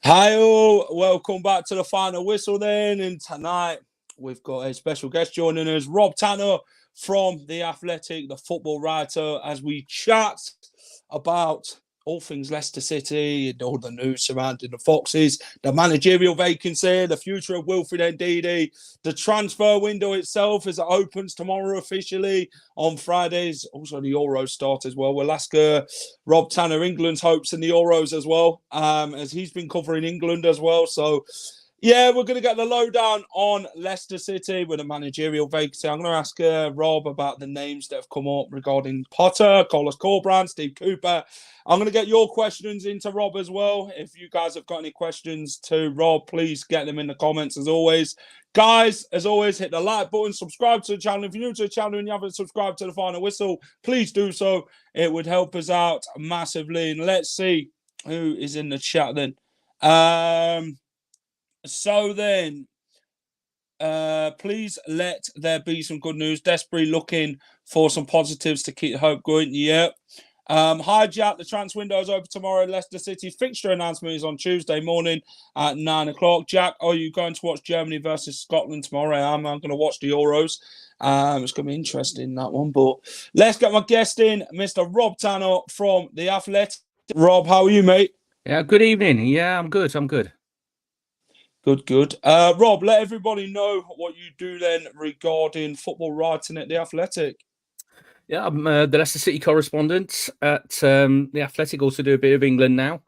Hi all, welcome back to the Final Whistle then, and tonight we've got a special guest joining us, Rob Tanner from The Athletic, the football writer, as we chat about all things Leicester City and all the news surrounding the Foxes, the managerial vacancy, the future of Wilfred Ndidi, the transfer window itself as it opens tomorrow officially on Fridays. Also the Euros start as well. We'll ask Rob Tanner England's hopes in the Euros as well, as he's been covering England as well. So yeah, we're going to get the lowdown on Leicester City with a managerial vacancy. I'm going to ask Rob about the names that have come up regarding Potter, Carlos Corberán, Steve Cooper. I'm going to get your questions into Rob as well. If you guys have got any questions to Rob, please get them in the comments as always. Guys, as always, hit the like button, subscribe to the channel. If you're new to the channel and you haven't subscribed to the Final Whistle, please do so. It would help us out massively. And let's see who is in the chat then. So then, please let there be some good news. Desperately looking for some positives to keep hope going. Yeah. Hi, Jack. The transfer window is open tomorrow. Leicester City fixture announcement is on Tuesday morning at 9 o'clock. Jack, are you going to watch Germany versus Scotland tomorrow? I'm going to watch the Euros. It's going to be interesting, that one. But let's get my guest in, Mr. Rob Tanner from The Athletic. Rob, how are you, mate? Yeah, good evening. Yeah, I'm good. Good. Rob, let everybody know what you do then regarding football writing at The Athletic. Yeah, I'm the Leicester City correspondent at The Athletic. Also do a bit of England now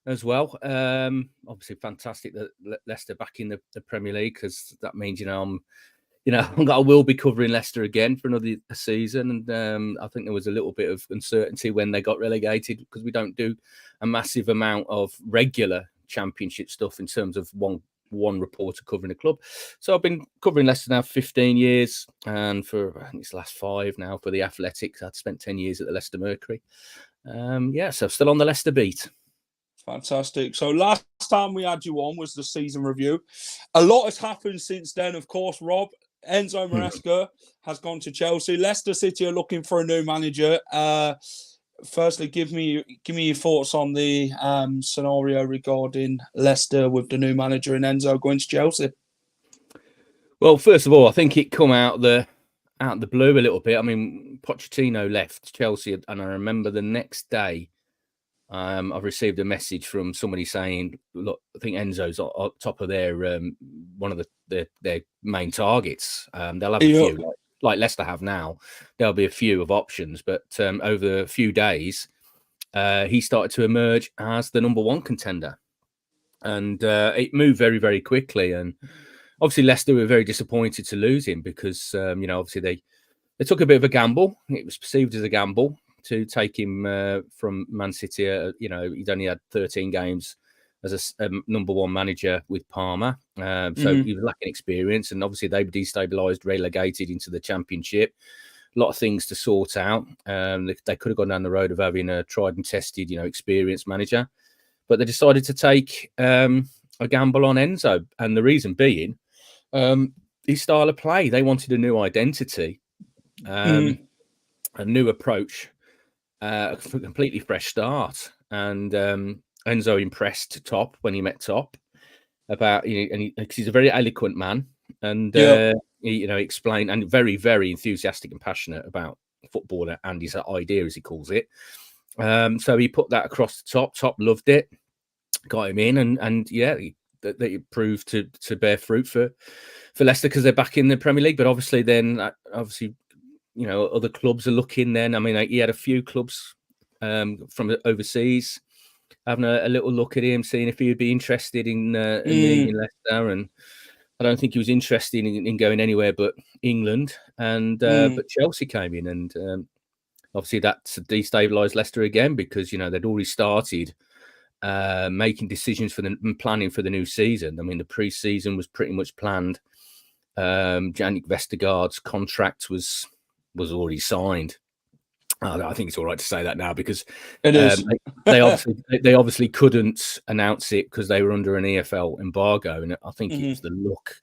as well. Obviously, fantastic that Leicester back in the Premier League, because that means, I will be covering Leicester again for another season. And I think there was a little bit of uncertainty when they got relegated, because we don't do a massive amount of regular Championship stuff in terms of one reporter covering a club. So I've been covering Leicester now for 15 years, and for I think it's the last 5 now for The Athletic. I'd spent 10 years at the Leicester Mercury. So still on the Leicester beat. Fantastic. So last time we had you on was the season review. A lot has happened since then, of course, Rob. Enzo Maresca has gone to Chelsea. Leicester City are looking for a new manager. Firstly, give me your thoughts on the scenario regarding Leicester with the new manager and Enzo going to Chelsea. Well, first of all, I think it come out the blue a little bit. I mean, Pochettino left Chelsea, and I remember the next day, I've received a message from somebody saying, "Look, I think Enzo's on top of their one of their main targets. They'll have a few." Like Leicester have now, there'll be a few of options, but over a few days, he started to emerge as the number 1 contender, and it moved very, very quickly. And obviously, Leicester were very disappointed to lose him, because obviously they took a bit of a gamble. It was perceived as a gamble to take him from Man City. He'd only had 13 games as a number 1 manager with Parma. So he was lacking experience, and obviously they were destabilised, relegated into the Championship. A lot of things to sort out. They could have gone down the road of having a tried and tested, experienced manager, but they decided to take a gamble on Enzo, and the reason being his style of play. They wanted a new identity, a new approach, a completely fresh start, and Enzo impressed Top when he met Top about, and he's a very eloquent man, and he explained, and very, very enthusiastic and passionate about football and his idea, as he calls it. So he put that across the Top. Top loved it, got him in, and it proved to bear fruit for Leicester, because they're back in the Premier League. But obviously, other clubs are looking. Then, I mean, he had a few clubs from overseas having a little look at him, seeing if he would be interested in Leicester, and I don't think he was interested in going anywhere but England. And but Chelsea came in, and obviously that's destabilised Leicester again because, you know, they'd already started making decisions and planning for the new season. I mean, the pre-season was pretty much planned. Yannick Vestergaard's contract was already signed. I think it's all right to say that now because it is. they obviously couldn't announce it because they were under an EFL embargo, and I think it was the look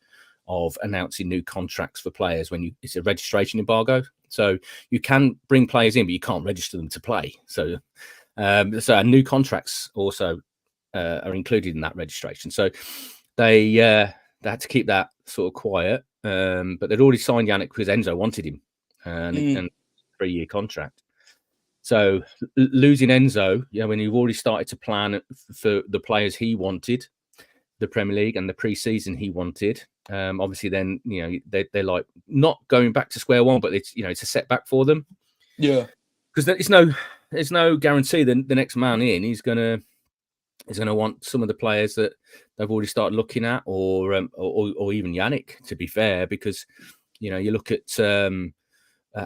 of announcing new contracts for players when it's a registration embargo. So you can bring players in, but you can't register them to play. So new contracts also are included in that registration. So they had to keep that sort of quiet, but they'd already signed Yannick because Enzo wanted him and a 3-year contract. So losing Enzo, you know, when you've already started to plan for the players he wanted, the Premier League and the pre-season he wanted, obviously then, you know, they're like not going back to square one, but it's, you know, it's a setback for them. Yeah, because there's no guarantee that the next man in is gonna want some of the players that they've already started looking at, or even Yannick, to be fair, because, you know, you look at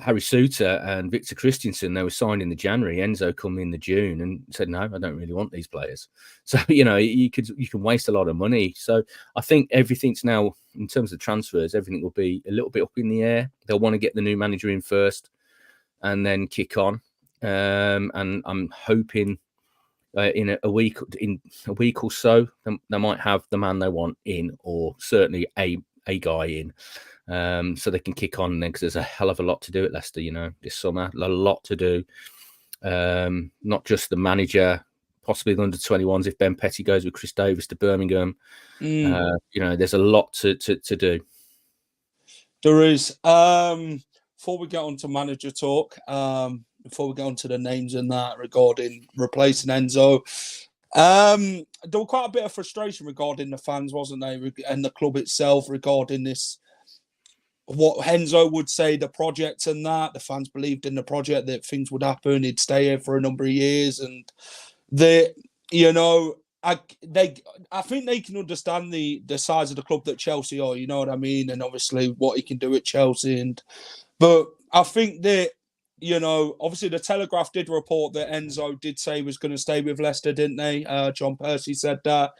Harry Suter and Victor Christensen, they were signed in the January. Enzo come in the June and said, no, I don't really want these players. So, you know, you can waste a lot of money. So I think everything's now, in terms of transfers, everything will be a little bit up in the air. They'll want to get the new manager in first and then kick on. And I'm hoping in a week or so, they might have the man they want in, or certainly a guy in. So they can kick on then, because there's a hell of a lot to do at Leicester, you know, this summer. A lot to do. Not just the manager, possibly the under-21s if Ben Petty goes with Chris Davis to Birmingham. You know, there's a lot to do. There is. Before we get on to manager talk, before we get on to the names and that regarding replacing Enzo, there was quite a bit of frustration regarding the fans, wasn't there, and the club itself regarding this. What Enzo would say, the project and that. The fans believed in the project, that things would happen. He'd stay here for a number of years, and you know, I think they can understand the size of the club that Chelsea are. You know what I mean? And obviously what he can do at Chelsea, but I think that, you know, obviously the Telegraph did report that Enzo did say he was going to stay with Leicester, didn't they? John Percy said that.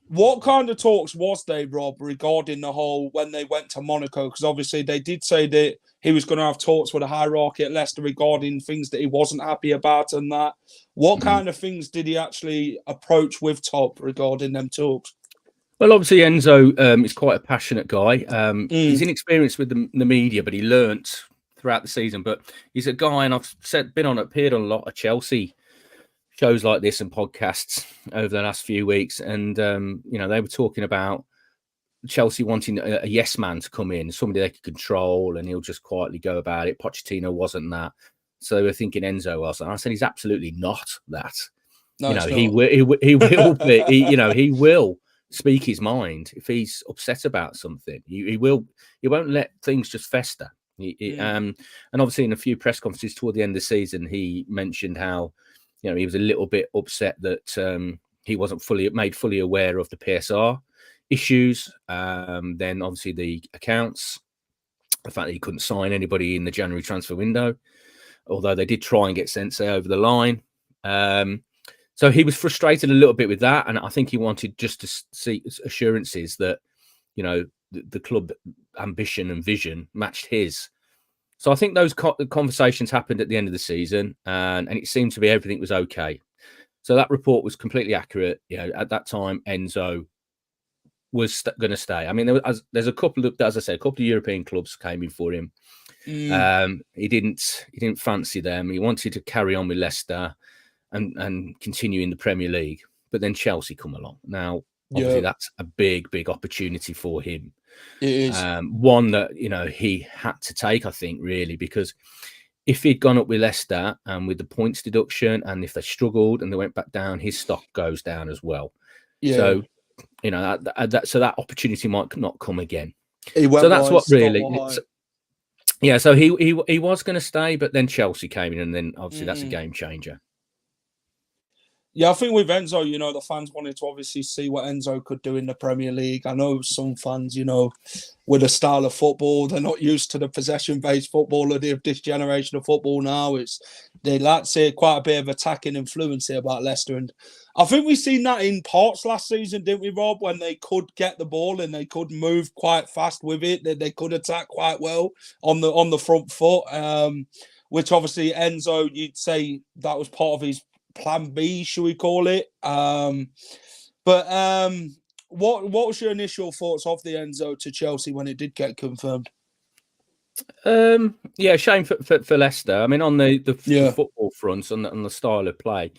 What kind of talks was they, Rob, regarding the whole when they went to Monaco? Because obviously they did say that he was going to have talks with the hierarchy at Leicester regarding things that he wasn't happy about and that. What kind of things did he actually approach with Top regarding them talks? Well, obviously Enzo is quite a passionate guy. He's inexperienced with the media, but he learnt throughout the season. But he's a guy, and I've appeared on a lot of Chelsea shows like this and podcasts over the last few weeks, and you know, they were talking about Chelsea wanting a yes man to come in, somebody they could control, and he'll just quietly go about it. Pochettino wasn't that, so they were thinking Enzo was, and I said he's absolutely not that. No, you know, he will be. You know, he will speak his mind if he's upset about something. He won't let things just fester. And obviously in a few press conferences toward the end of the season, he mentioned how, you know, he was a little bit upset that he wasn't made fully aware of the PSR issues. Then obviously the accounts, the fact that he couldn't sign anybody in the January transfer window, although they did try and get Sensei over the line. So he was frustrated a little bit with that, and I think he wanted just to see assurances that, you know, the club ambition and vision matched his. So I think those conversations happened at the end of the season, and it seemed to be everything was okay. So that report was completely accurate. You know, at that time, Enzo was going to stay. I mean, there's a couple of, as I said, a couple of European clubs came in for him. He didn't fancy them. He wanted to carry on with Leicester and continue in the Premier League. But then Chelsea come along. Now, obviously, that's a big opportunity for him. It is one that, you know, he had to take, I think, really, because if he'd gone up with Leicester and with the points deduction, and if they struggled and they went back down, his stock goes down as well. Yeah. So, you know, that opportunity might not come again. So that's what really. Yeah, so he was going to stay, but then Chelsea came in, and then obviously that's a game changer. Yeah, I think with Enzo, the fans wanted to obviously see what Enzo could do in the Premier League. I know some fans, with a style of football, they're not used to the possession-based football of this generation of football now. They like to see quite a bit of attacking influence here about Leicester. And I think we've seen that in parts last season, didn't we, Rob? When they could get the ball and they could move quite fast with it, they could attack quite well on the front foot. Which obviously Enzo, you'd say that was part of his plan B, should we call it? But what was your initial thoughts of the Enzo to Chelsea when it did get confirmed? Yeah, shame for Leicester. I mean, on the football front, on the style of play,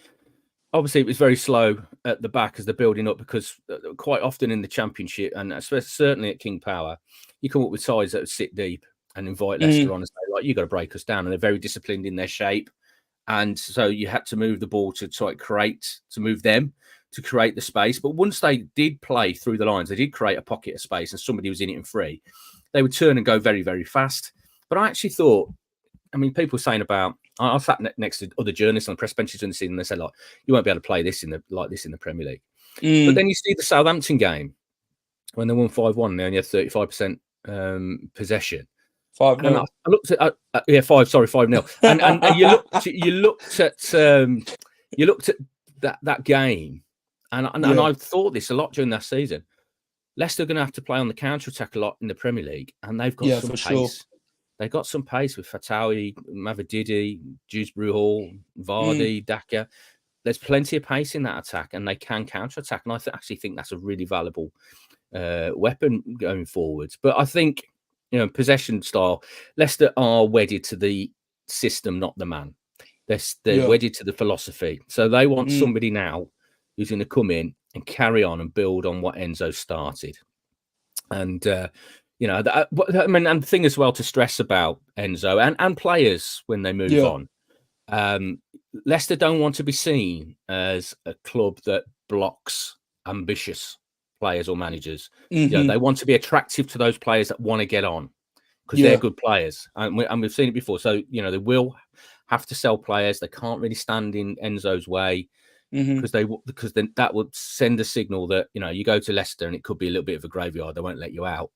obviously it was very slow at the back as they're building up, because quite often in the Championship, and certainly at King Power, you come up with sides that sit deep and invite Leicester on and say, like, you got to break us down. And they're very disciplined in their shape. And so you had to move the ball to move them to create the space. But once they did play through the lines, they did create a pocket of space and somebody was in it and free, they would turn and go very, very fast. But I actually thought, I mean, people saying about, I sat next to other journalists on the press benches in the season, and they said, like, you won't be able to play this in the Premier League. But then you see the Southampton game when they won 5-1, they only had 35% possession. 5-0. I looked at 5-0. And you looked at that game, and I thought this a lot during that season. Leicester are going to have to play on the counter attack a lot in the Premier League, and they've got some pace. Sure. They've got some pace with Fatawi, Mavididi, Dewsbury-Hall, Vardy, Daka. There's plenty of pace in that attack, and they can counter attack. And I actually think that's a really valuable weapon going forwards. But I think, possession style, Leicester are wedded to the system, not the man. They're wedded to the philosophy. So they want somebody now who's going to come in and carry on and build on what Enzo started. And, and the thing as well to stress about Enzo and players when they move on, Leicester don't want to be seen as a club that blocks ambitious players or managers. They want to be attractive to those players that want to get on, because they're good players, and we've seen it before. So they will have to sell players. They can't really stand in Enzo's way, because then that would send a signal that you go to Leicester and it could be a little bit of a graveyard. They won't let you out.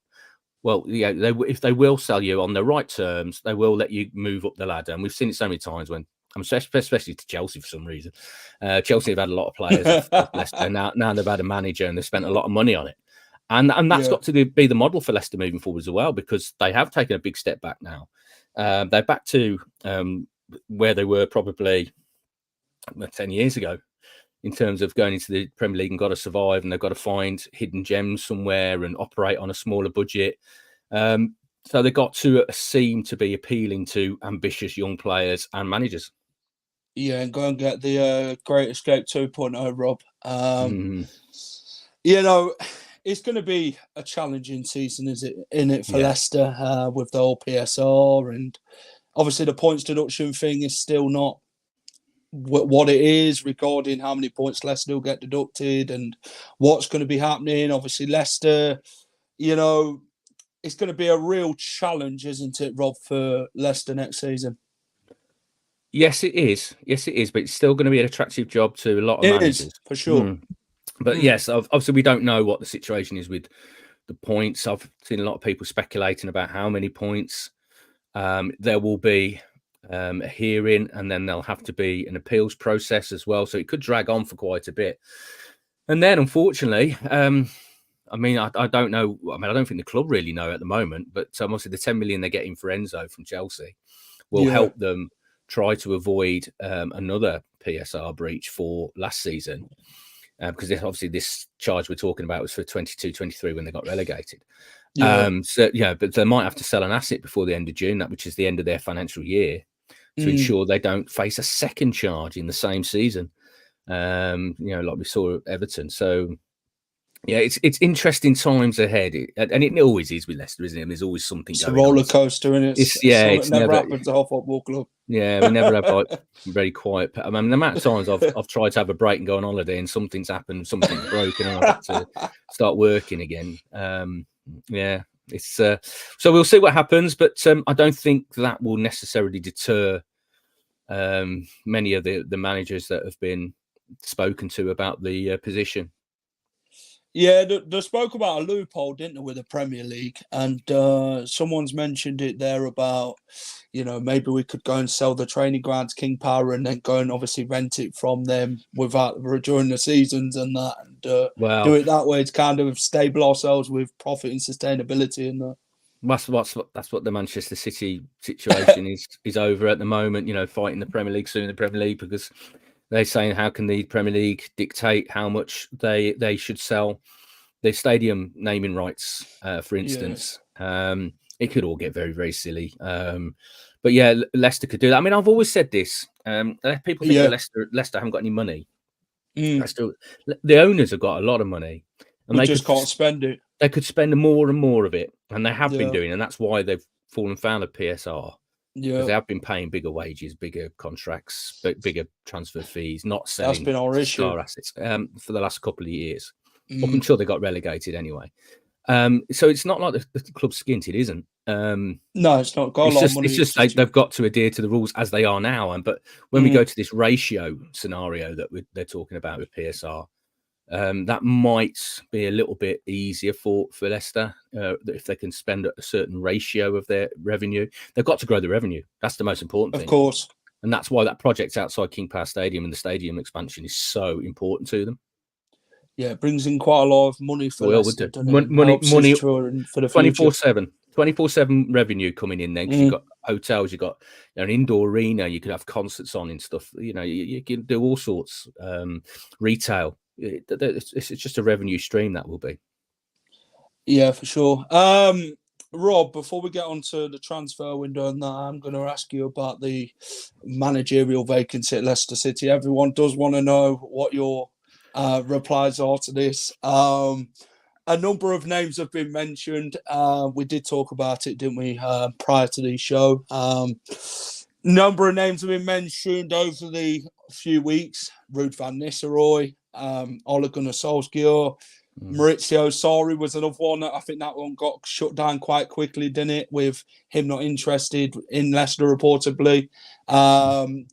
Well, if they will sell you on the right terms, they will let you move up the ladder. And we've seen it so many times when, especially to Chelsea for some reason. Chelsea have had a lot of players off Leicester. Now they've had a manager and they've spent a lot of money on it. And that's got to be the model for Leicester moving forward as well, because they have taken a big step back now. They're back to where they were probably 10 years ago in terms of going into the Premier League and got to survive, and they've got to find hidden gems somewhere and operate on a smaller budget. So they've got to seem to be appealing to ambitious young players and managers. Yeah, and go and get the Great Escape 2.0, Rob. It's going to be a challenging season, is it, for Leicester with the whole PSR, and obviously the points deduction thing is still not what it is regarding how many points Leicester will get deducted and what's going to be happening. Obviously, Leicester, it's going to be a real challenge, isn't it, Rob, for Leicester next season? Yes, it is. But it's still going to be an attractive job to a lot of managers. It is, for sure. But yes, obviously we don't know what the situation is with the points. I've seen a lot of people speculating about how many points. There will be a hearing, and then there'll have to be an appeals process as well. So it could drag on for quite a bit. And then, unfortunately, I don't know. I don't think the club really know at the moment. But obviously, the 10 million they're getting for Enzo from Chelsea will help them try to avoid another PSR breach for last season. Because obviously this charge we're talking about was for 22-23 when they got relegated. But they might have to sell an asset before the end of June, which is the end of their financial year, to ensure they don't face a second charge in the same season. Like we saw at Everton. So it's interesting times ahead, and it always is with Leicester, isn't it? There's always something. It's a roller coaster, and it never happens to our football club. Yeah, we never have like very quiet. I mean, the amount of times I've tried to have a break and go on holiday, and something's happened, something's broken, and I've had to start working again. It's so we'll see what happens, but I don't think that will necessarily deter many of the managers that have been spoken to about the position. Yeah, they spoke about a loophole, didn't they, with the Premier League? And someone's mentioned it there about, maybe we could go and sell the training ground to King Power and then go and obviously rent it from them during the seasons and that, and do it that way to kind of stable ourselves with profit and sustainability and that. That's what the Manchester City situation is over at the moment. Fighting the Premier League, suing the Premier League, because they're saying, how can the Premier League dictate how much they should sell their stadium naming rights, for instance? Yes. It could all get very, very silly. But yeah, Leicester could do that. I mean, I've always said this. People think that Leicester haven't got any money. The owners have got a lot of money, and they just can't spend it. They could spend more and more of it, and they have been doing, and that's why they've fallen foul of PSR. Because they have been paying bigger wages, bigger contracts, bigger transfer fees, not selling that's been our issue. Star assets for the last couple of years, up until they got relegated anyway. So it's not like the club's skint, it isn't. No, it's not. Got a lot of money. It's just they've got to adhere to the rules as they are now. But when we go to this ratio scenario that they're talking about with PSR, that might be a little bit easier for Leicester if they can spend a certain ratio of their revenue. They've got to grow the revenue. That's the most important thing. Of course. And that's why that project outside King Power Stadium and the stadium expansion is so important to them. Yeah, it brings in quite a lot of money for Leicester. Money for the 24/7 revenue coming in there, because you've got hotels, you've got an indoor arena, you could have concerts on and stuff. You can do all sorts. Retail. It's just a revenue stream that will be. Yeah, for sure. Rob, before we get on to the transfer window and that, I'm going to ask you about the managerial vacancy at Leicester City. Everyone does want to know what your replies are to this. A number of names have been mentioned. We did talk about it, didn't we, prior to the show? Number of names have been mentioned over the few weeks. Ruud van Nistelrooy, Ole Gunnar Solskjaer, Maurizio Sarri was another one. I think that one got shut down quite quickly, didn't it? With him not interested in Leicester, reportedly.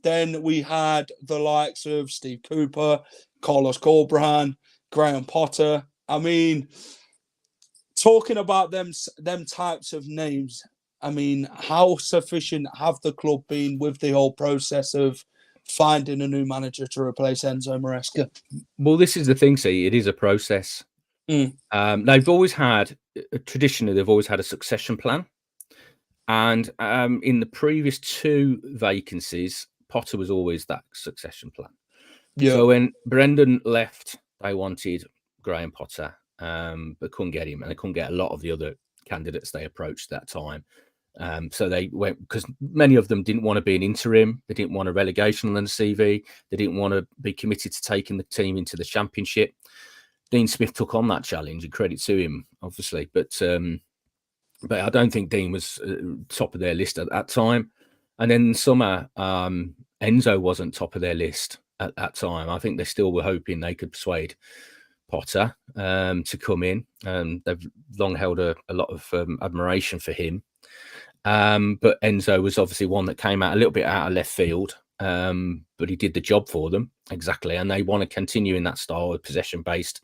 Then we had the likes of Steve Cooper, Carlos Corberán, Graham Potter. I mean, talking about them types of names, I mean, how sufficient have the club been with the whole process of finding a new manager to replace Enzo Maresca? Well, this is the thing, see, it is a process. They've always had, traditionally, they've always had a succession plan. And in the previous two vacancies, Potter was always that succession plan. Yeah. So when Brendan left, they wanted Graham Potter, but couldn't get him. And they couldn't get a lot of the other candidates they approached that time. So they went, because many of them didn't want to be an interim. They didn't want a relegation on the CV. They didn't want to be committed to taking the team into the Championship. Dean Smith took on that challenge, and credit to him, obviously. But I don't think Dean was top of their list at that time. And then summer, Enzo wasn't top of their list at that time. I think they still were hoping they could persuade Potter to come in. They've long held a lot of admiration for him. But Enzo was obviously one that came out a little bit out of left field, but he did the job for them, exactly. And they want to continue in that style of possession-based,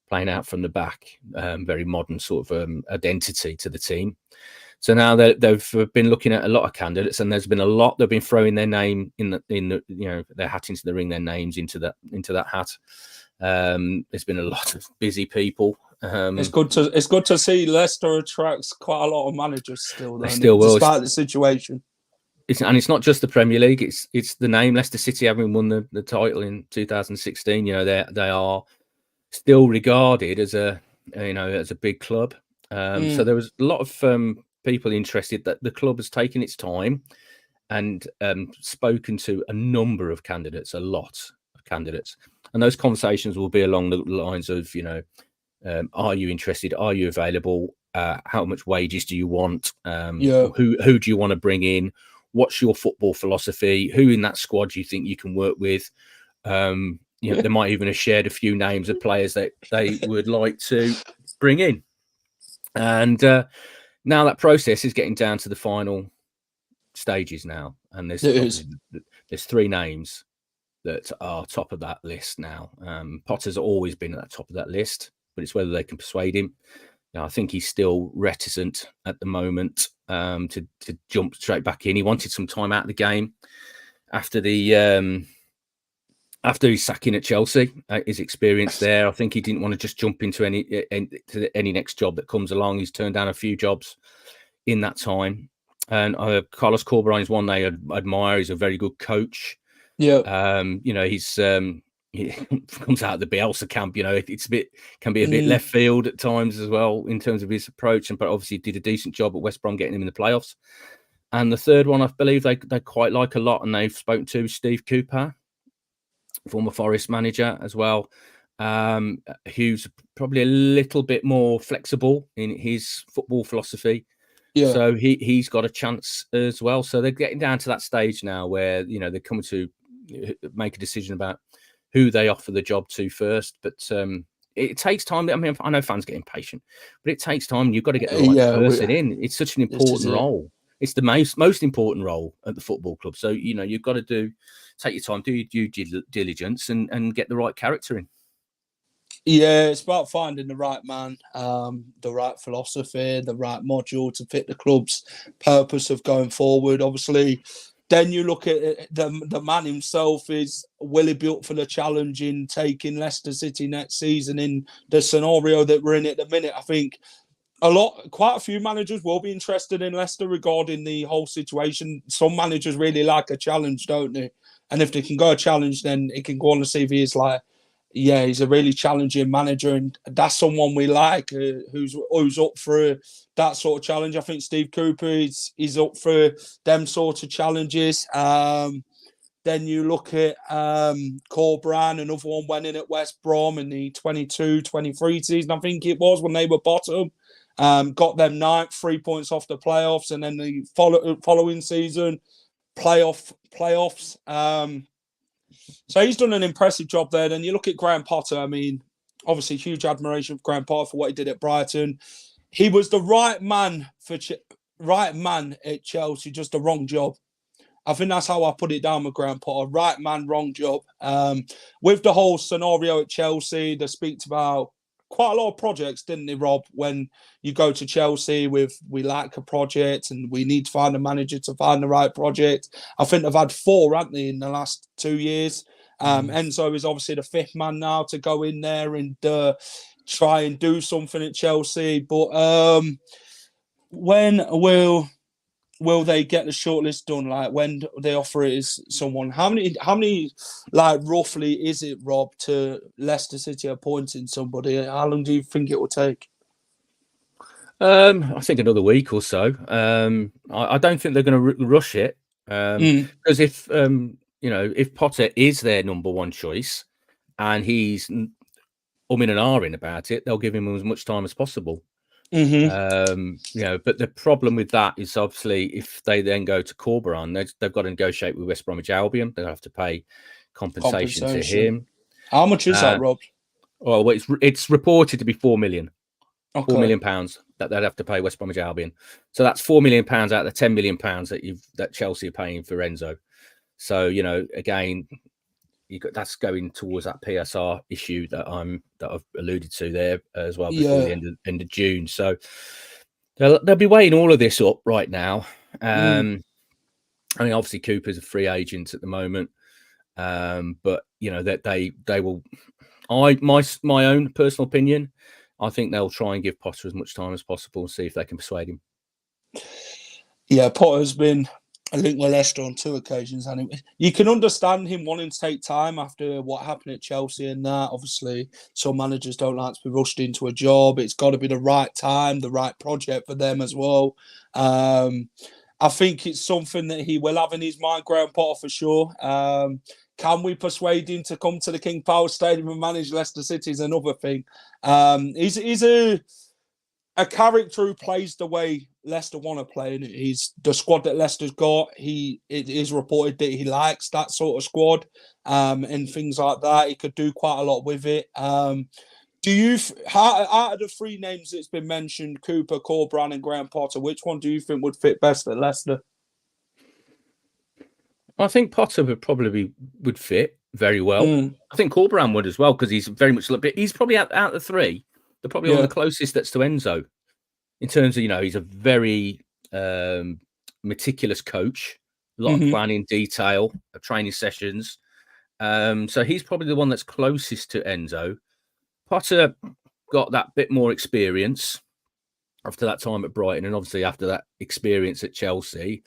playing out from the back, very modern sort of identity to the team. So now they've been looking at a lot of candidates, and there's been a lot. They've been throwing their name in the their hat into the ring, their names into that hat. There's been a lot of busy people. It's good to see Leicester attracts quite a lot of managers still. They still will, despite the situation. It's not just the Premier League. It's the name Leicester City, having won the title in 2016. They are still regarded as a big club. So there was a lot of people interested. That the club has taken its time and spoken to a number of candidates, a lot of candidates, and those conversations will be along the lines of are you interested? Are you available? How much wages do you want? Who do you want to bring in? What's your football philosophy? Who in that squad do you think you can work with? They might even have shared a few names of players that they would like to bring in. And now that process is getting down to the final stages now. And there's three names that are top of that list now. Potter's always been at the top of that list, but it's whether they can persuade him. I think he's still reticent at the moment to jump straight back in. He wanted some time out of the game after his sacking at Chelsea. His experience there, I think he didn't want to just jump into any next job that comes along. He's turned down a few jobs in that time. And Carlos Corberán is one they admire. He's a very good coach. Yeah. He comes out of the Bielsa camp. Can be a bit left field at times as well in terms of his approach, but obviously did a decent job at West Brom getting him in the playoffs. And the third one, I believe they quite like a lot, and they've spoken to Steve Cooper, former Forest manager as well, who's probably a little bit more flexible in his football philosophy. Yeah. So he's got a chance as well. So they're getting down to that stage now where they're coming to make a decision about who they offer the job to first. But it takes time. I mean, I know fans get impatient, but it takes time. You've got to get the right person in. It's such an important role. It's the most important role at the football club. So you've got to take your time, do your due diligence, and get the right character in. Yeah, it's about finding the right man, the right philosophy, the right module to fit the club's purpose of going forward. Obviously, then you look at the man himself. Is will he be up for the challenge in taking Leicester City next season in the scenario that we're in at the minute? I think quite a few managers will be interested in Leicester regarding the whole situation. Some managers really like a challenge, don't they? And if they can go a challenge, then it can go on the CV as like, yeah, he's a really challenging manager, and that's someone we like who's up for that sort of challenge. I think Steve Cooper is up for them sort of challenges. Then you look at Corberán, another one went in at West Brom in the 22-23 season, I think it was, when they were bottom. Got them 9th, 3 points off the playoffs, and then the following season, playoffs. So he's done an impressive job there. Then you look at Graham Potter. I mean, obviously, huge admiration for Graham Potter for what he did at Brighton. He was the right man at Chelsea, just the wrong job. I think that's how I put it down with Graham Potter. Right man, wrong job. With the whole scenario at Chelsea, they speak about quite a lot of projects, didn't they, Rob? When you go to Chelsea with, we like a project and we need to find a manager to find the right project. I think they've had 4, haven't they, in the last 2 years? Enzo is obviously the 5th man now to go in there and try and do something at Chelsea. But when will they get the shortlist done? Like, when they offer it as someone, how many like roughly is it, Rob, to Leicester City appointing somebody? How long do you think it will take? I think another week or so. I don't think they're going to rush it because if Potter is their number one choice and he's umming and ahhing about it, they'll give him as much time as possible. But the problem with that is obviously if they then go to Corberán, they've got to negotiate with West Bromwich Albion. They'll have to pay compensation to him. How much is that, Rob? Well, it's reported to be £4 million. Okay. £4 million that they'd have to pay West Bromwich Albion. So that's £4 million out of the £10 million that Chelsea are paying for Enzo. So again, that's going towards that PSR issue that I've alluded to there as well before the end of June. So they'll be weighing all of this up right now. I mean, obviously Cooper's a free agent at the moment, but that they will. My own personal opinion, I think they'll try and give Potter as much time as possible and see if they can persuade him. Yeah, Potter's been linked with Leicester on 2 occasions, and you can understand him wanting to take time after what happened at Chelsea and that. Obviously, some managers don't like to be rushed into a job. It's got to be the right time, the right project for them as well. I think it's something that he will have in his mind, Graham Potter, for sure. Can we persuade him to come to the King Power Stadium and manage Leicester City is another thing. He's a character who plays the way Leicester want to play, and he's the squad that Leicester's got. It is reported that he likes that sort of squad, and things like that. He could do quite a lot with it. Do you, out of the 3 names that's been mentioned, Cooper, Corberán, and Graham Potter, which one do you think would fit best at Leicester? I think Potter would probably would fit. very well. I think Corberan would as well, because he's very much. He's probably out of the three. They're probably one of the closest that's to Enzo in terms of, he's a very meticulous coach. A lot of planning, detail, training sessions. So he's probably the one that's closest to Enzo. Potter got that bit more experience after that time at Brighton, and obviously after that experience at Chelsea.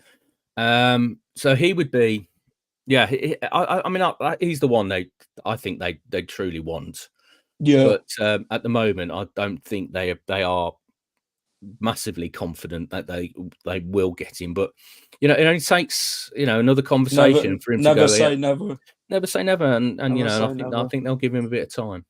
So he would be, I mean, he's the one I think they truly want. Yeah. But at the moment, I don't think they are massively confident that they will get him. But it only takes another conversation for him to go. Never say never. Never say never, and I think they'll give him a bit of time.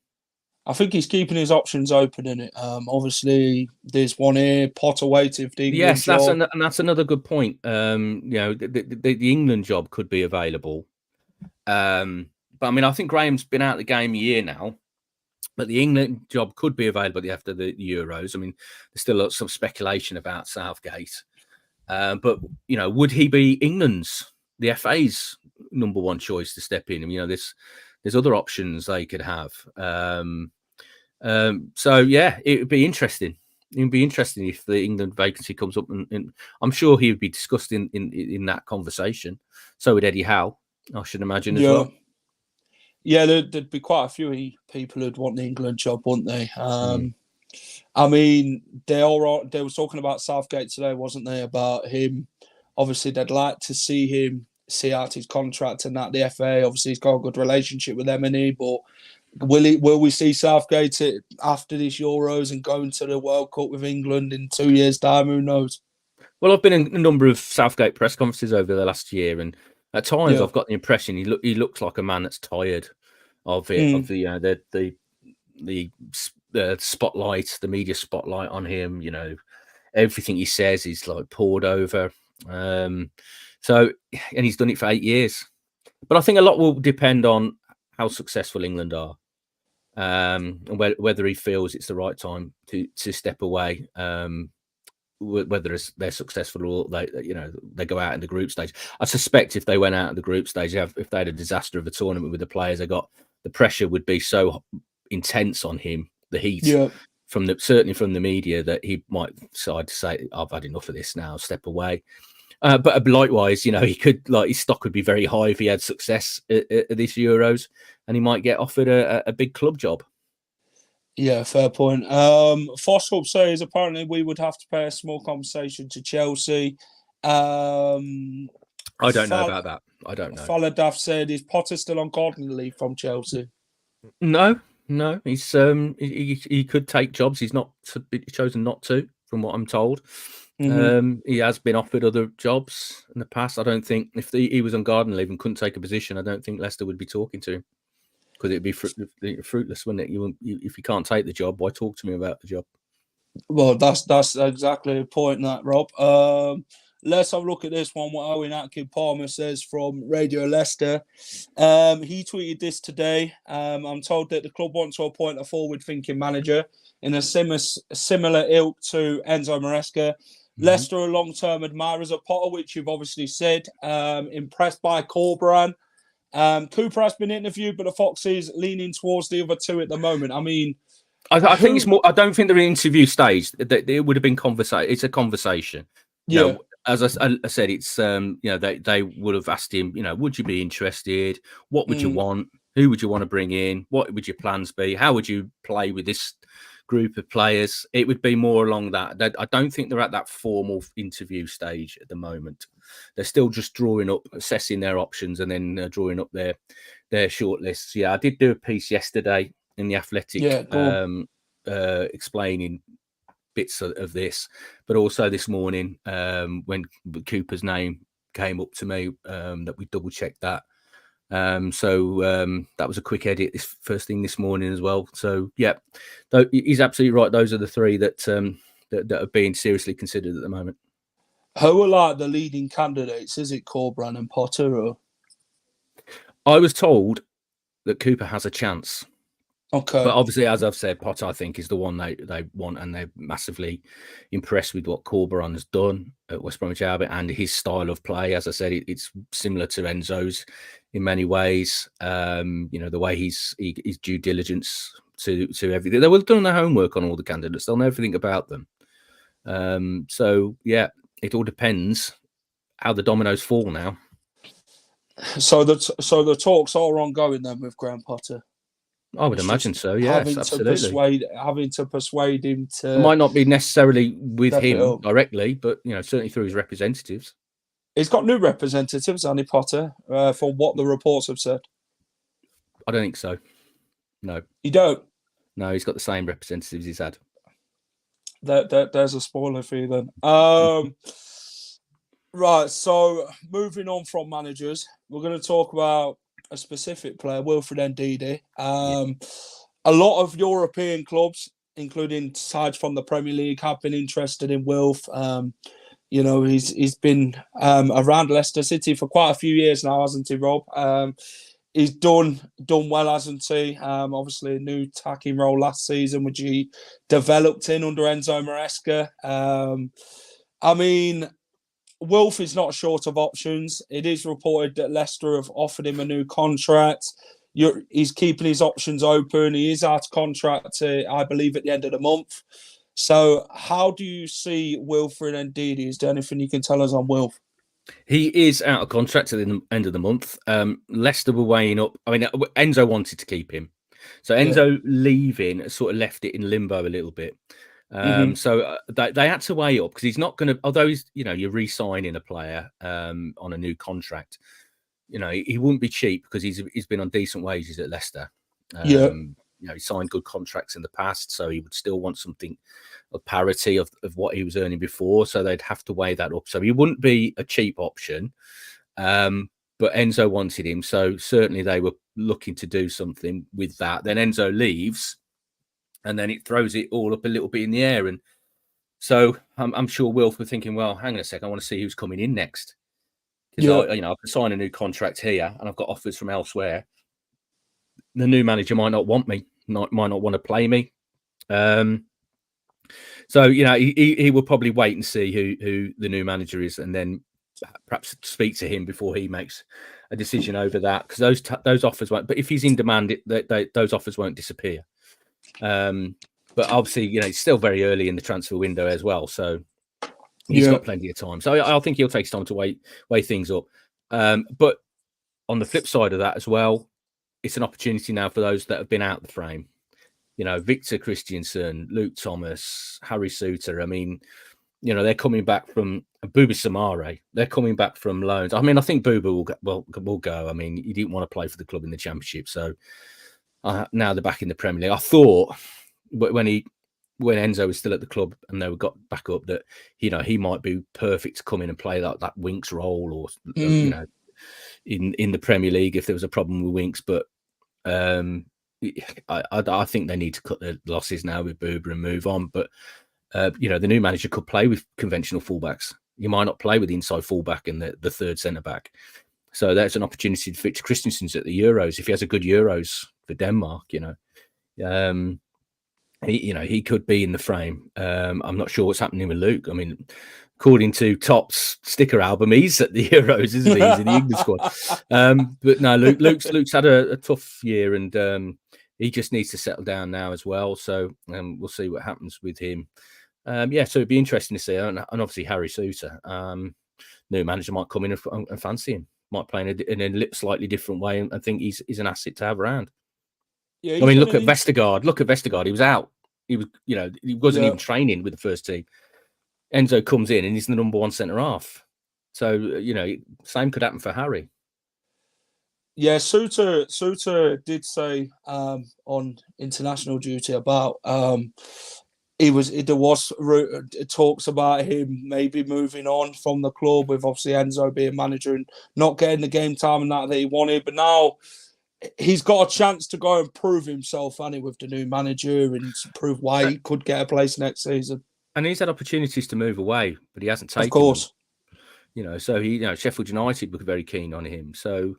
I think he's keeping his options open in it. Obviously, there's one here. Potter waiting for the England job. That's another good point. The England job could be available. But I mean, I think Graham's been out of the game a year now. But the England job could be available after the Euros. I mean, there's still lots of speculation about Southgate. But would he be England's, the FA's number one choice to step in? I mean, there's other options they could have. So yeah, it would be interesting. It would be interesting if the England vacancy comes up, and I'm sure he would be discussed in that conversation. So would Eddie Howe, I should imagine, as well. Yeah, there'd be quite a few people who'd want the England job, wouldn't they? I mean, they were talking about Southgate today, wasn't they? About him. Obviously, they'd like to see him see out his contract and that. The FA, obviously, he's got a good relationship with them, but will we see Southgate after this Euros and going to the World Cup with England in 2 years' time? Who knows? Well, I've been in a number of Southgate press conferences over the last year, and at times I've got the impression he looks like a man that's tired of it, of the spotlight, the media spotlight on him. Everything he says is like poured over. And he's done it for 8 years. But I think a lot will depend on how successful England are, and whether he feels it's the right time to step away. Whether they're successful or they go out in the group stage. I suspect if they went out in the group stage, if they had a disaster of a tournament with the players they got, the pressure would be so intense on him, the heat certainly from the media, that he might decide to say, "I've had enough of this now, step away." But likewise, he could, his stock would be very high if he had success at this Euros, and he might get offered a big club job. Yeah, fair point. Fossil says apparently we would have to pay a small compensation to Chelsea. I don't know about that. I don't know. Faladaf said, is Potter still on gardening leave from Chelsea? No. He's he could take jobs. He's chosen not to, from what I'm told. He has been offered other jobs in the past. I don't think if he was on gardening leave and couldn't take a position, I don't think Leicester would be talking to him. Because it'd be fruitless, wouldn't it? If you can't take the job, why talk to me about the job? Well, that's exactly the point, that Rob. Let's have a look at this one. What Owen Atkin Palmer says from Radio Leicester. He tweeted this today. I'm told that the club wants to appoint a forward-thinking manager in a similar ilk to Enzo Maresca. Leicester are long-term admirers of Potter, which you've obviously said. Impressed by Corberan. Cooper has been interviewed, but the Foxes leaning towards the other two at the moment. I mean, I think it's more. I don't think they're in interview stage. It would have been conversation. It's a conversation. Yeah. As I said, it's they would have asked him. Would you be interested? What would you want? Who would you want to bring in? What would your plans be? How would you play with this group of players? It would be more along that. I don't think they're at that formal interview stage at the moment. They're still just drawing up, assessing their options, and then drawing up their shortlists. Yeah, I did do a piece yesterday in the Athletic, explaining bits of this, but also this morning when Cooper's name came up to me, that we double checked that. So that was a quick edit this first thing this morning as well. So yeah, he's absolutely right. Those are the three that are being seriously considered at the moment. Who are like the leading candidates? Is it Corberan and Potter? Or? I was told that Cooper has a chance. Okay. But obviously, as I've said, Potter, I think, is the one they want, and they're massively impressed with what Corberan has done at West Bromwich Albion and his style of play. As I said, it's similar to Enzo's in many ways. The way his due diligence to everything. They will have done their homework on all the candidates. They'll know everything about them. So yeah, it all depends how the dominoes fall now. So the talks are ongoing then with Graham Potter. I would imagine so. Yes, absolutely. Having to persuade him to. It might not be necessarily with him directly, but certainly through his representatives. He's got new representatives, Andy Potter, from what the reports have said. I don't think so. No, you don't. No, he's got the same representatives he's had. There's a spoiler for you then. Right. So moving on from managers, we're going to talk about a specific player, Wilfred Ndidi. A lot of European clubs, including sides from the Premier League, have been interested in Wilf. He's been around Leicester City for quite a few years now, hasn't he, Rob? He's done well, hasn't he? Obviously, a new attacking role last season, which he developed in under Enzo Maresca. Wilf is not short of options. It is reported that Leicester have offered him a new contract. He's keeping his options open. He is out of contract, I believe, at the end of the month. So how do you see Wilfred Ndidi? Is there anything you can tell us on Wilf? He is out of contract at the end of the month. Leicester were weighing up. I mean, Enzo wanted to keep him. So Enzo leaving sort of left it in limbo a little bit. So they had to weigh up because he's not going to, although you're re-signing a player on a new contract, he wouldn't be cheap because he's been on decent wages at Leicester. He signed good contracts in the past, so he would still want something of parity of what he was earning before. So they'd have to weigh that up. So he wouldn't be a cheap option. But Enzo wanted him, so certainly they were looking to do something with that. Then Enzo leaves. And then it throws it all up a little bit in the air. And so I'm sure Wilf were thinking, well, hang on a sec, I want to see who's coming in next. Because I can sign a new contract here and I've got offers from elsewhere. The new manager might not want me, might not want to play me. So, he will probably wait and see who the new manager is and then perhaps speak to him before he makes a decision over that. Because those offers won't, but if he's in demand, those offers won't disappear. But obviously, it's still very early in the transfer window as well, so he's got plenty of time. So I think he'll take his time to weigh things up. But on the flip side of that as well, it's an opportunity now for those that have been out the frame. Victor Christiansen, Luke Thomas, Harry Suter. I mean, they're coming back from Bouba Samare. They're coming back from loans. I mean, I think Bouba will go. I mean, he didn't want to play for the club in the Championship, so. Now they're back in the Premier League. I thought when Enzo was still at the club and they got back up that he might be perfect to come in and play that Winks role or in the Premier League if there was a problem with Winks. But I think they need to cut their losses now with Bouba and move on. But the new manager could play with conventional fullbacks. You might not play with the inside fullback and the third centre back. So that's an opportunity to Victor Christensen's at the Euros. If he has a good Euros for Denmark, he could be in the frame. I'm not sure what's happening with Luke. I mean, according to Top's sticker album, he's at the Euros, isn't he? He's in the England squad. But no, Luke's had a tough year, and he just needs to settle down now as well. So we'll see what happens with him. So it'd be interesting to see, and obviously Harry Suter, new manager might come in and fancy him. Might play in a slightly different way, and I think he's an asset to have around. Yeah, I mean, look at Vestergaard. He was out. He was, he wasn't even training with the first team. Enzo comes in and he's the number one centre half. So same could happen for Harry. Yeah, Suter did say on international duty about there was talks about him maybe moving on from the club with obviously Enzo being manager and not getting the game time and that he wanted. But now he's got a chance to go and prove himself, and with the new manager and prove why he could get a place next season. And he's had opportunities to move away, but he hasn't taken them. Of course. So Sheffield United were very keen on him. So,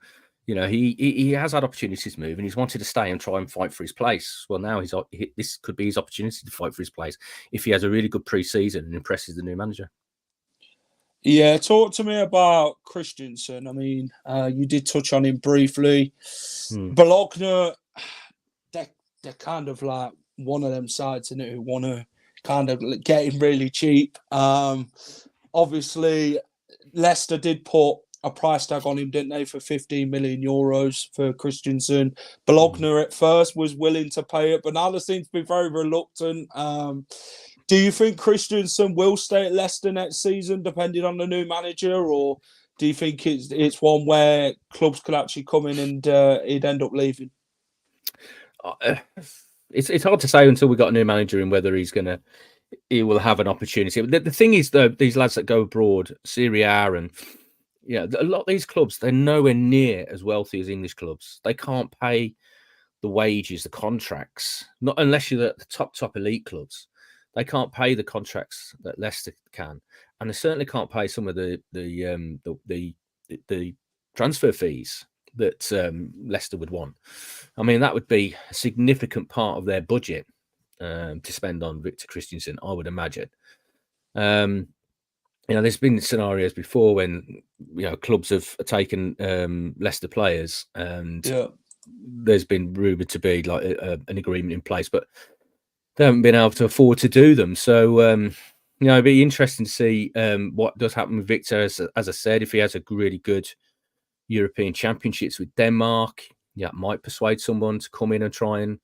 You know, he has had opportunities to move, and he's wanted to stay and try and fight for his place. Well, now this could be his opportunity to fight for his place if he has a really good pre-season and impresses the new manager. Yeah, talk to me about Christensen. I mean, you did touch on him briefly. Bologna, they're kind of like one of them sides in it who want to kind of get him really cheap. Obviously, Leicester did put a price tag on him, didn't they, for 15 million euros for Christensen. Bologna at first was willing to pay it, but now they seem to be very reluctant. Do you think Christensen will stay at Leicester next season, depending on the new manager, or do you think it's one where clubs could actually come in and he'd end up leaving? It's hard to say until we got a new manager and whether he will have an opportunity. The thing is, though, these lads that go abroad, Serie A, and a lot of these clubs, they're nowhere near as wealthy as English clubs. They can't pay the wages, the contracts, not unless you're the top elite clubs. They can't pay the contracts that Leicester can, and they certainly can't pay some of the transfer fees that Leicester would want. I mean, that would be a significant part of their budget to spend on Victor Christensen, I would imagine. There's been scenarios before when clubs have taken Leicester players, and there's been rumoured to be like an agreement in place, but they haven't been able to afford to do them. So, it'd be interesting to see what does happen with Victor. As I said, if he has a really good European Championships with Denmark, might persuade someone to come in and try and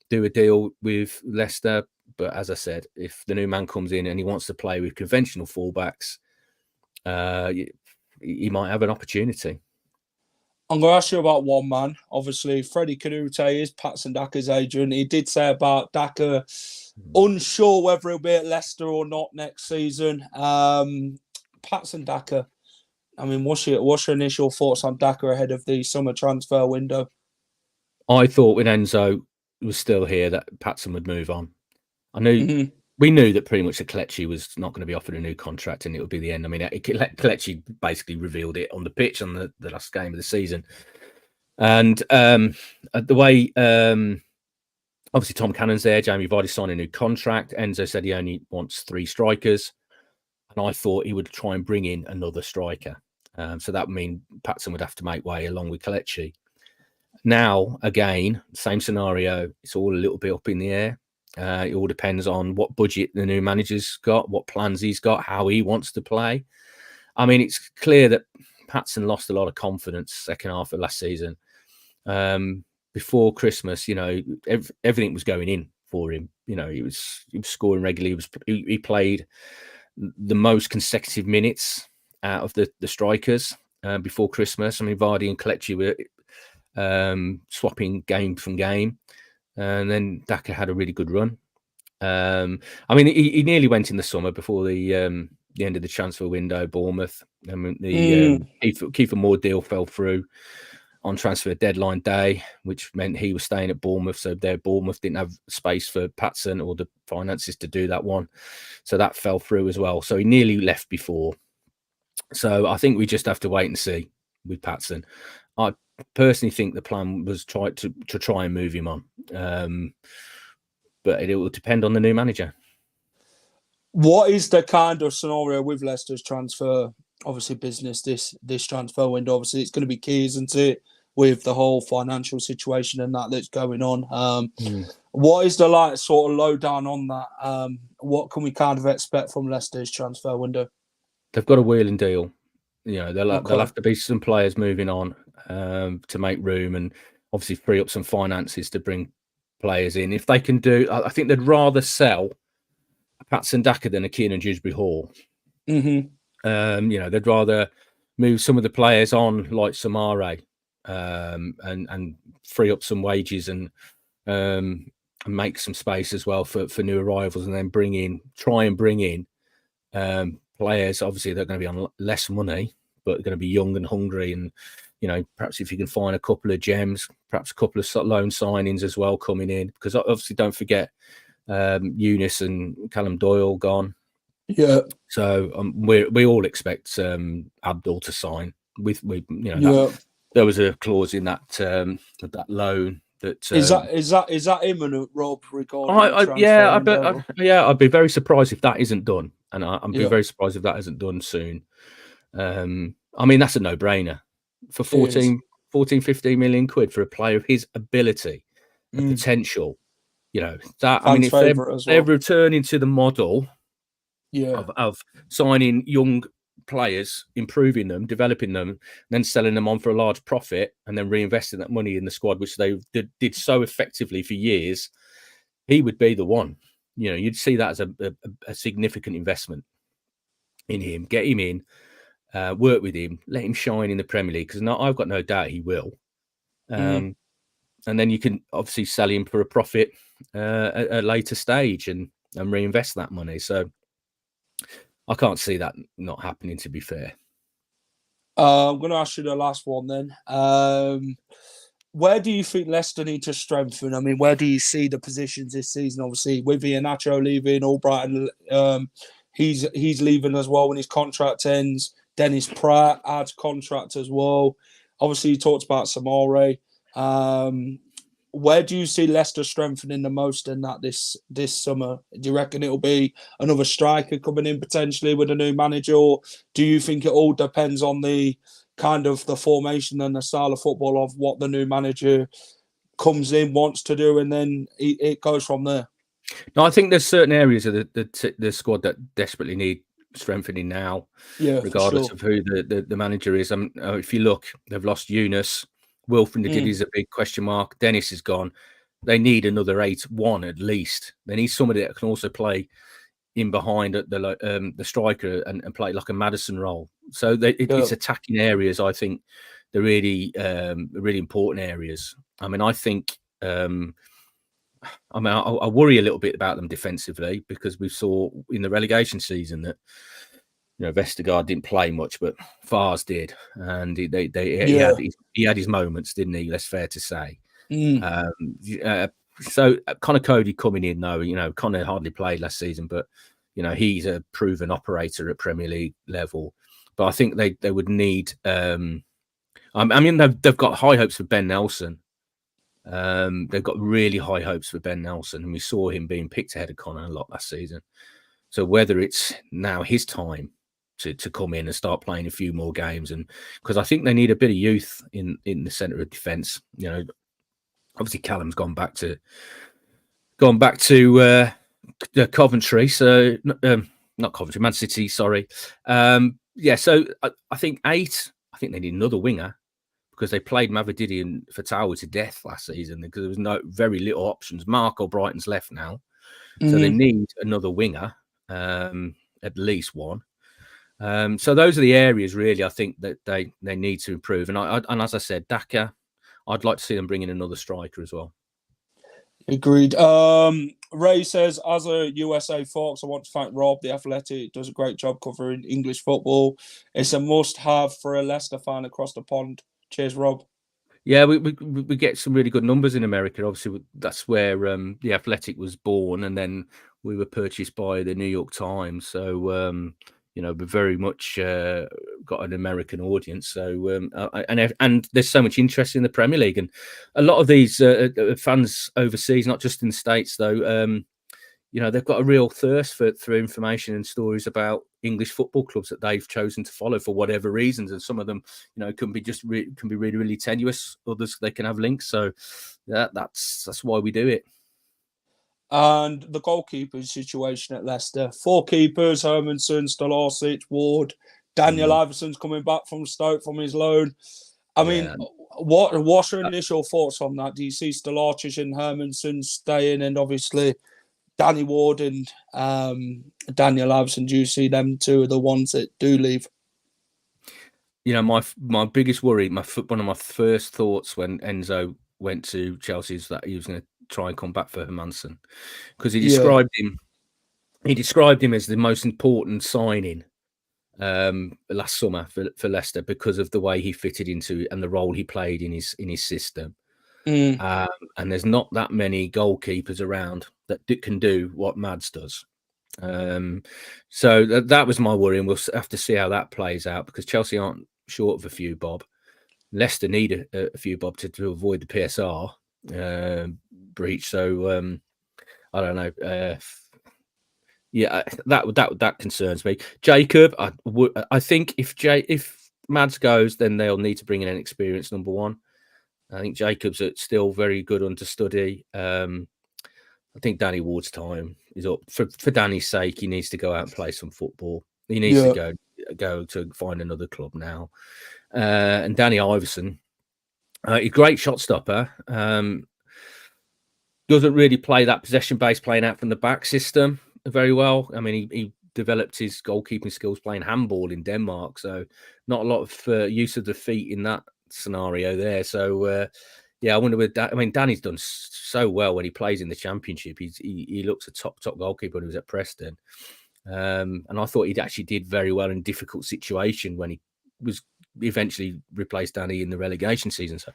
do a deal with Leicester. But as I said, if the new man comes in and he wants to play with conventional fullbacks, he might have an opportunity. I'm going to ask you about one man. Obviously, Freddie Kanouté is Patson Daka's agent. He did say about Daka, unsure whether he'll be at Leicester or not next season. Patson Daka, I mean, what's your initial thoughts on Daka ahead of the summer transfer window? I thought when Enzo was still here that Patson would move on. We knew that pretty much that Kelechi was not going to be offered a new contract and it would be the end. I mean, Kelechi basically revealed it on the pitch on the last game of the season. And the way, obviously Tom Cannon's there, Jamie Vardy signed a new contract. Enzo said he only wants 3 strikers. And I thought he would try and bring in another striker. So that would mean Patson would have to make way along with Kelechi. Now, again, same scenario. It's all a little bit up in the air. It all depends on what budget the new manager's got, what plans he's got, how he wants to play. I mean, it's clear that Patson lost a lot of confidence second half of last season. Before Christmas, everything was going in for him. He was scoring regularly. He played the most consecutive minutes out of the strikers before Christmas. I mean, Vardy and Kelechi were swapping game from game. And then Daka had a really good run. I mean, he nearly went in the summer before the end of the transfer window, Bournemouth. I mean, the Kiefer Moore deal fell through on transfer deadline day, which meant he was staying at Bournemouth. So Bournemouth didn't have space for Patson or the finances to do that one. So that fell through as well. So he nearly left before. So I think we just have to wait and see with Patson. I personally think the plan was to try and move him on. But it will depend on the new manager. What is the kind of scenario with Leicester's transfer, obviously business, this transfer window? Obviously, it's going to be key, isn't it, with the whole financial situation and that's going on. What is the sort of lowdown on that? What can we kind of expect from Leicester's transfer window? They've got a wheeling deal. There'll have to be some players moving on to make room and obviously free up some finances to bring players in. If they can do, I think they'd rather sell Patson Daka than a Kiernan Dewsbury Hall. They'd rather move some of the players on like Samare and free up some wages and make some space as well for new arrivals, and then try and bring in players. Obviously, they're going to be on less money, but going to be young and hungry. And, perhaps if you can find a couple of gems, perhaps a couple of loan signings as well coming in. Because obviously, don't forget Eunice and Callum Doyle gone. Yeah. So we all expect Abdul to sign. there was a clause in that loan that Is that imminent, Rob? Regarding the transfer? yeah, I'd be very surprised if that isn't done, and I'd be very surprised if that isn't done soon. I mean, that's a no-brainer for 14, 15 million quid for a player of his ability and potential. You know, that, I mean, if they're returning to the model of signing young players, improving them, developing them, then selling them on for a large profit, and then reinvesting that money in the squad, which they did so effectively for years, he would be the one. You know, you'd see that as a significant investment in him. Get him in, work with him, let him shine in the Premier League, because I've got no doubt he will. And then you can obviously sell him for a profit at a later stage and reinvest that money. So I can't see that not happening, to be fair. I'm going to ask you the last one then. Where do you think Leicester need to strengthen? I mean, where do you see the positions this season? Obviously, with Iheanacho leaving, Albrighton, he's leaving as well when his contract ends. Dennis Pratt adds contract as well. Obviously, you talked about Samare. Where do you see Leicester strengthening the most in that this summer? Do you reckon it'll be another striker coming in potentially with a new manager, or do you think it all depends on the kind of the formation and the style of football of what the new manager comes in, wants to do, and then it goes from there? No, I think there's certain areas of the squad that desperately need strengthening now, regardless of who the manager is. If you look, they've lost Yunus. Wilfred Ndidi is a big question mark. Dennis is gone. They need another 8-1 at least. They need somebody that can also play in behind the striker and play like a Maddison role. So it's attacking areas. I think they're really important areas. I mean, I think. I worry a little bit about them defensively, because we saw in the relegation season that, you know, Vestergaard didn't play much, but Fars did, and he had his moments, didn't he? That's fair to say. So Connor Cody coming in, though, you know, Connor hardly played last season, but you know, he's a proven operator at Premier League level. But I think they would need. I mean, they've got high hopes for Ben Nelson. They've got really high hopes for Ben Nelson, and we saw him being picked ahead of Connor a lot last season. So whether it's now his time to come in and start playing a few more games, and because I think they need a bit of youth in the centre of defence. You know, obviously Callum's gone back to Coventry, so not Coventry, Man City. Sorry, So I think 8. I think they need another winger, because they played Mavididi and Fatawa to death last season, because there was very little options. Mark Albrighton's left now, so they need another winger, at least one. So those are the areas really I think that they need to improve. And as I said, Daka, I'd like to see them bring in another striker as well. Agreed. Ray says, as a USA Fox, I want to thank Rob. The Athletic does a great job covering English football. It's a must-have for a Leicester fan across the pond. Cheers, Rob. Yeah, we get some really good numbers in America. Obviously, that's where the Athletic was born, and then we were purchased by the New York Times. So you know, we've very much got an American audience. So and there's so much interest in the Premier League, and a lot of these fans overseas, not just in the States, though. You know, they've got a real thirst for information and stories about English football clubs that they've chosen to follow for whatever reasons, and some of them, you know, can be really, really tenuous. Others, they can have links. So that's why we do it. And the goalkeeper situation at Leicester: 4 keepers: Hermanson, Stolosic, Ward. Daniel Iverson's coming back from Stoke from his loan. I mean, what's your initial thoughts on that? Do you see Stolosic and Hermanson staying, and obviously Danny Ward and Daniel Iverson, do you see them two are the ones that do leave? You know, my biggest worry, one of my first thoughts when Enzo went to Chelsea is that he was going to try and come back for Hermanson, because he described him as the most important signing last summer for Leicester, because of the way he fitted into and the role he played in his system. And there's not that many goalkeepers around that can do what Mads does. So that was my worry, and we'll have to see how that plays out, because Chelsea aren't short of a few, Bob. Leicester need a few bob to avoid the PSR breach. So I don't know. Yeah, that concerns me. Jacob, I think if Mads goes, then they'll need to bring in an experienced number one. I think Jacob's still very good understudy. I think Danny Ward's time is up. For Danny's sake, he needs to go out and play some football. He needs to go to find another club now. And Danny Iverson, a great shot stopper. Doesn't really play that possession-based playing out from the back system very well. I mean, he developed his goalkeeping skills playing handball in Denmark, so not a lot of use of the feet in that scenario there. So, yeah, I wonder with that. I mean, Danny's done so well when he plays in the Championship. He looks a top goalkeeper when he was at Preston, and I thought he actually did very well in difficult situation when he was eventually replaced Danny in the relegation season. So.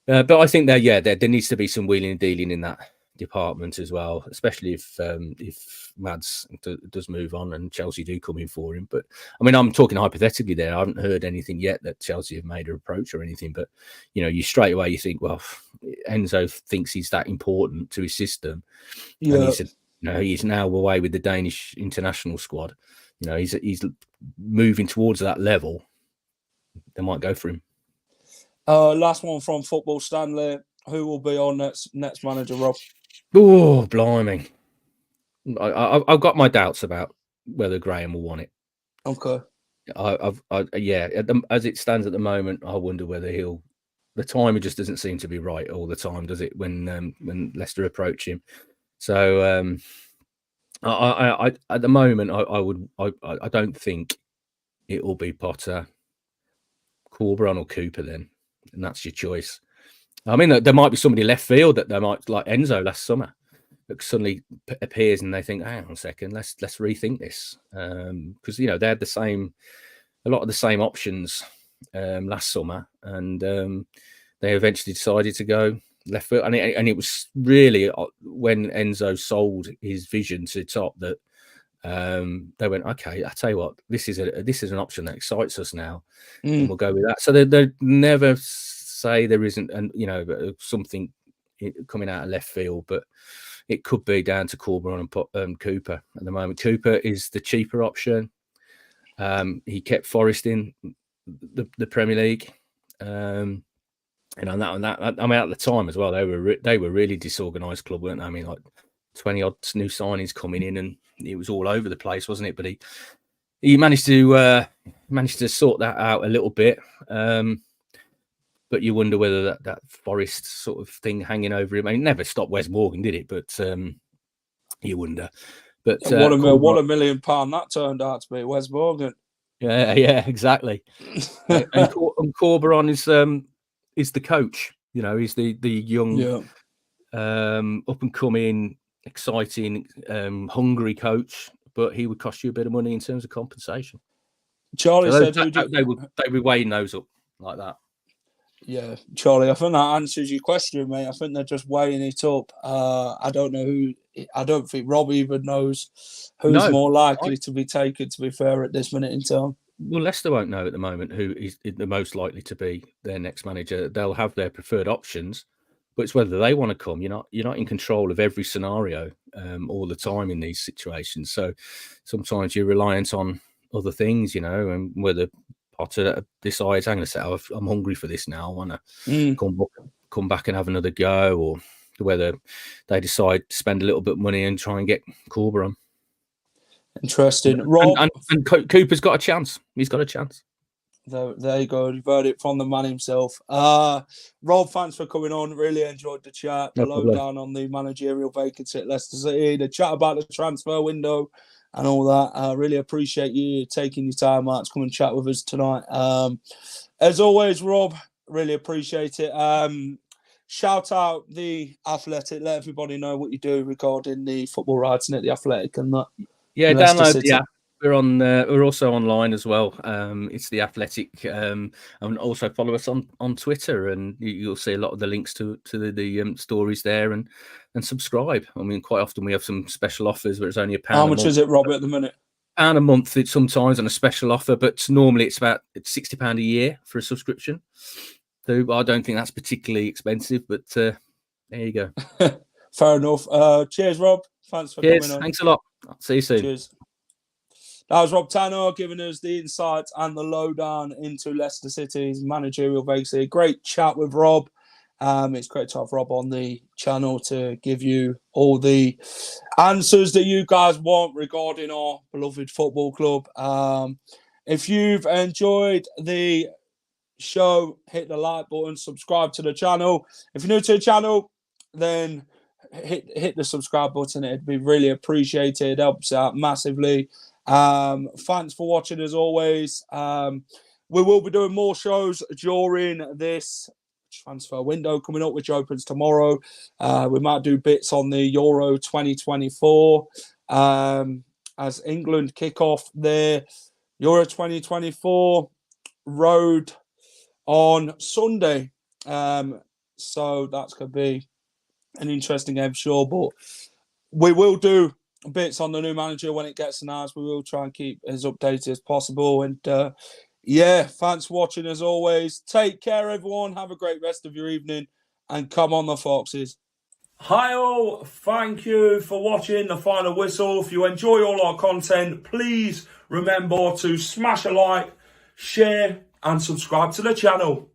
But I think there needs to be some wheeling and dealing in that department as well, especially if Mads does move on and Chelsea do come in for him. But I mean, I'm talking hypothetically there. I haven't heard anything yet that Chelsea have made an approach or anything. But you straight away you think, well, Enzo thinks he's that important to his system, and he's now away with the Danish international squad. He's moving towards that level. They might go for him. Last one from Football Stanley. Who will be our next manager, Rob? Oh, blimey. I've got my doubts about whether Graham will want it. Okay. As it stands at the moment, I wonder whether the timing just doesn't seem to be right all the time, does it, when Leicester approach him? So I at the moment, I don't think it will be Potter, Corberan or Cooper then. And that's your choice. I mean, there might be somebody left field that they might, like Enzo last summer, that suddenly appears and they think, hang on a second, let's rethink this. Because, they had a lot of the same options last summer, and they eventually decided to go left field. And it was really when Enzo sold his vision to Top that they went, okay, I tell you what, this is an option that excites us now, and we'll go with that. So they never say there isn't, something coming out of left field, but it could be down to Corberan and Cooper at the moment. Cooper is the cheaper option. He kept Forest in the Premier League, and on that, I mean, at the time as well, they were really disorganised club, weren't they? I mean, like 20 odd new signings coming in, and it was all over the place, wasn't it? But he managed to sort that out a little bit. But you wonder whether that Forest sort of thing hanging over him. I mean, it never stopped Wes Morgan, did it? But you wonder. But what a £1 million that turned out to be, Wes Morgan. Yeah, exactly. and Corberan is the coach. He's the young, up and coming, exciting, hungry coach. But he would cost you a bit of money in terms of compensation. Charlie said they would be weighing those up like that. Yeah, Charlie, I think that answers your question, mate. I think they're just weighing it up. I don't know who. I don't think Rob even knows who's more likely to be taken, to be fair, at this minute in time. Well, Leicester won't know at the moment who is the most likely to be their next manager. They'll have their preferred options, but it's whether they want to come. You're not in control of every scenario all the time in these situations. So sometimes you're reliant on other things, and whether Potter decides, I'm going to say, I'm hungry for this now, I want to come back and have another go, or whether they decide to spend a little bit of money and try and get Corberan. Interesting. Rob, and Cooper's got a chance. He's got a chance. There you go. You've heard it from the man himself. Rob, thanks for coming on. Really enjoyed the chat. The lowdown on the managerial vacancy at Leicester City, the chat about the transfer window and all that. I really appreciate you taking your time out to come and chat with us tonight. As always, Rob, really appreciate it. Shout out the Athletic. Let everybody know what you do regarding the football writing at the Athletic and that. Yeah, download the app. We're on. We're also online as well. It's the Athletic, and also follow us on Twitter, and you'll see a lot of the links to the stories there, and subscribe. I mean, quite often we have some special offers where it's only £1. How much is it, Rob, at the minute? a month. It's sometimes on a special offer, but normally it's about £60 a year for a subscription. So I don't think that's particularly expensive, but there you go. Fair enough. Cheers, Rob. Thanks for coming on. Thanks a lot. I'll see you soon. Cheers. That was Rob Tanner giving us the insights and the lowdown into Leicester City's managerial vacancy. Great chat with Rob. It's great to have Rob on the channel to give you all the answers that you guys want regarding our beloved football club. If you've enjoyed the show, hit the like button, subscribe to the channel. If you're new to the channel, then hit the subscribe button. It'd be really appreciated. It helps out massively. Thanks for watching as always. We will be doing more shows during this transfer window coming up, which opens tomorrow. We might do bits on the Euro 2024 as England kick off their Euro 2024 road on Sunday. So that's going to be an interesting game, sure. But we will do bits on the new manager when it gets announced. We will try and keep as updated as possible. And thanks for watching as always. Take care, everyone. Have a great rest of your evening. And come on, the Foxes. Hi all. Thank you for watching The Final Whistle. If you enjoy all our content, please remember to smash a like, share, and subscribe to the channel.